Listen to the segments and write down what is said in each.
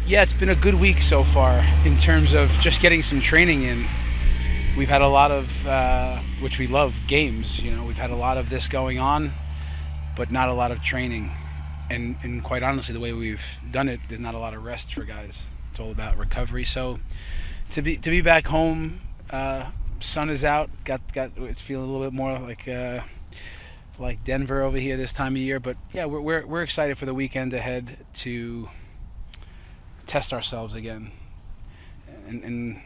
Yeah, it's been a good week so far in terms of just getting some training in. We've had a lot of, which we love, games. We've had a lot of this going on, but not a lot of training. And quite honestly, the way we've done it, there's not a lot of rest for guys. It's all about recovery. So to be back home, sun is out. Got it's feeling a little bit more like Denver over here this time of year. But yeah, we're excited for the weekend ahead to test ourselves again. And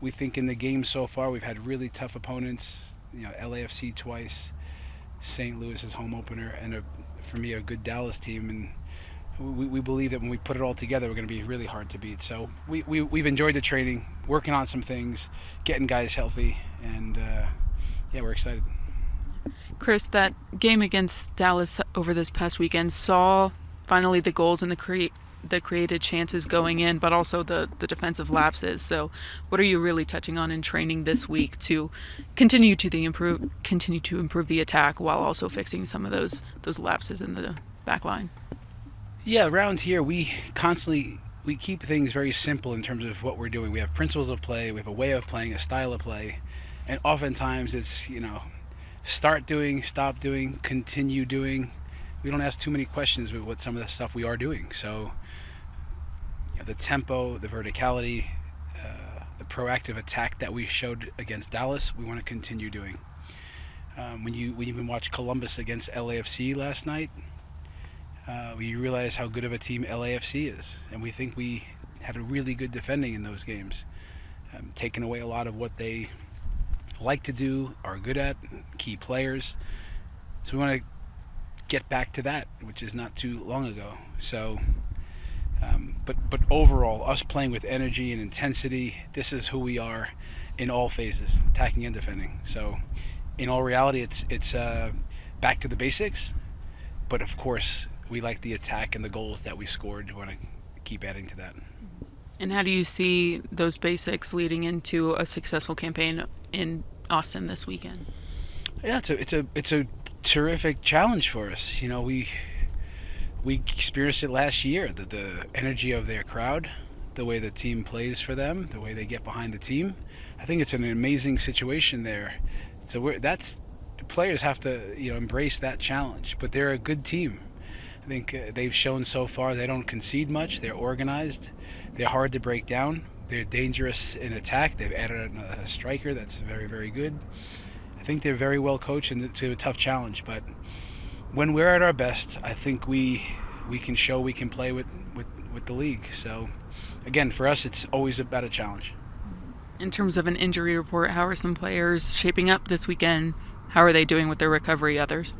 we think in the game so far we've had really tough opponents. LAFC twice, St. Louis's home opener, and for me a good Dallas team. And we believe that when we put it all together, we're going to be really hard to beat. So we've enjoyed the training, working on some things, getting guys healthy, and yeah, we're excited. Chris, that game against Dallas over this past weekend saw finally the goals and the created chances going in, but also the defensive lapses. So what are you really touching on in training this week to continue to improve the attack while also fixing some of those lapses in the back line? Yeah, around here we keep things very simple in terms of what we're doing. We have principles of play, we have a way of playing, a style of play, and oftentimes it's start doing, stop doing, continue doing. We don't ask too many questions with what some of the stuff we are doing. So the tempo, the verticality, the proactive attack that we showed against Dallas, we want to continue doing. When you even watch Columbus against LAFC last night, we realize how good of a team LAFC is. And we think we had a really good defending in those games, taking away a lot of what they like to do, are good at, key players. So we want to get back to that, which is not too long ago. So but overall, us playing with energy and intensity, this is who we are in all phases, attacking and defending. So in all reality, it's back to the basics, but of course we like the attack and the goals that we scored. We want to keep adding to that. And how do you see those basics leading into a successful campaign in Austin this weekend? Yeah, it's a terrific challenge for us. We experienced it last year, the energy of their crowd, the way the team plays for them, the way they get behind the team. I think it's an amazing situation there. So the players have to embrace that challenge, but they're a good team. I think they've shown so far they don't concede much. They're organized. They're hard to break down. They're dangerous in attack. They've added a striker that's very, very good. I think they're very well coached, and it's a tough challenge. But when we're at our best, I think we can show we can play with the league. So, again, for us, it's always about a challenge. In terms of an injury report, how are some players shaping up this weekend? How are they doing with their recovery? Others?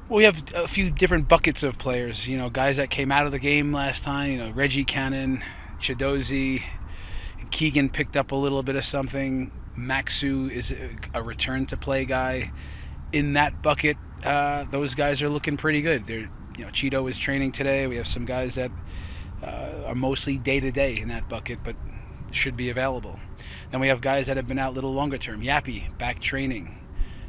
Well, we have a few different buckets of players. Guys that came out of the game last time. Reggie Cannon, Chidozie, Keegan picked up a little bit of something. Maxu is a return to play guy. In that bucket, those guys are looking pretty good. Cheeto is training today. We have some guys that are mostly day-to-day in that bucket, but should be available. Then we have guys that have been out a little longer term. Yappy, back training.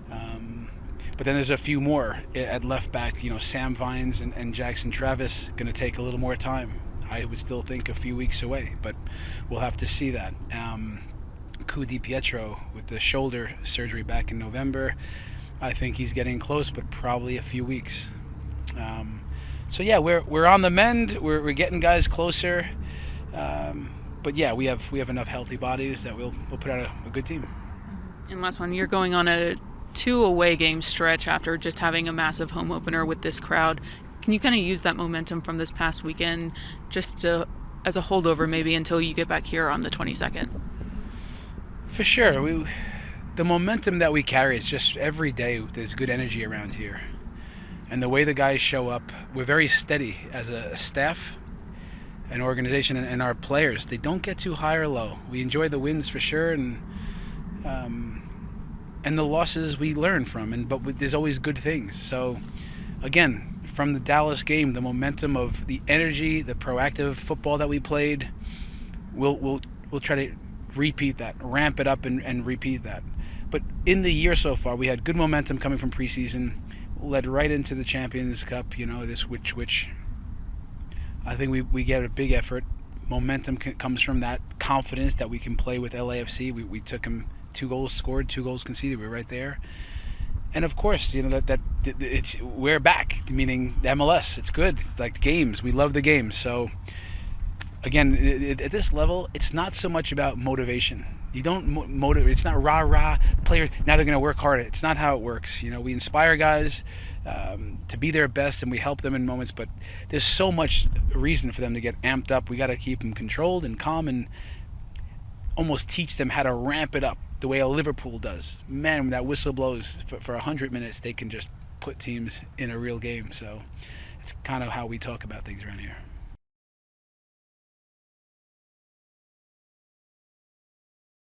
But then there's a few more at left back. Sam Vines and Jackson Travis going to take a little more time. I would still think a few weeks away, but we'll have to see that. Cu Di Pietro with the shoulder surgery back in November. I think he's getting close, but probably a few weeks. So yeah, we're on the mend. We're getting guys closer. But yeah, we have enough healthy bodies that we'll put out a good team. And last one, you're going on a 2 away game stretch after just having a massive home opener with this crowd. Can you kind of use that momentum from this past weekend just as a holdover maybe until you get back here on the 22nd? For sure. The momentum that we carry is just every day there's good energy around here. And the way the guys show up, we're very steady as a staff, an organization, and our players. They don't get too high or low. We enjoy the wins for sure, and the losses we learn from. But there's always good things. So, again, from the Dallas game, the momentum of the energy, the proactive football that we played, we'll try to repeat that, ramp it up and repeat that. But in the year so far, we had good momentum coming from preseason, led right into the Champions Cup, this which I think we get a big effort. Momentum comes from that confidence that we can play with LAFC. We took them 2 goals scored, 2 goals conceded. We're right there. And of course, that it's we're back. Meaning the MLS, it's good. It's like the games, we love the games. So again, at this level, it's not so much about motivation. You don't motivate. It's not rah rah. Players now they're going to work harder. It's not how it works. We inspire guys to be their best, and we help them in moments. But there's so much reason for them to get amped up. We got to keep them controlled and calm, and almost teach them how to ramp it up the way a Liverpool does. Man, when that whistle blows for 100 minutes, they can just put teams in a real game. So it's kind of how we talk about things around here.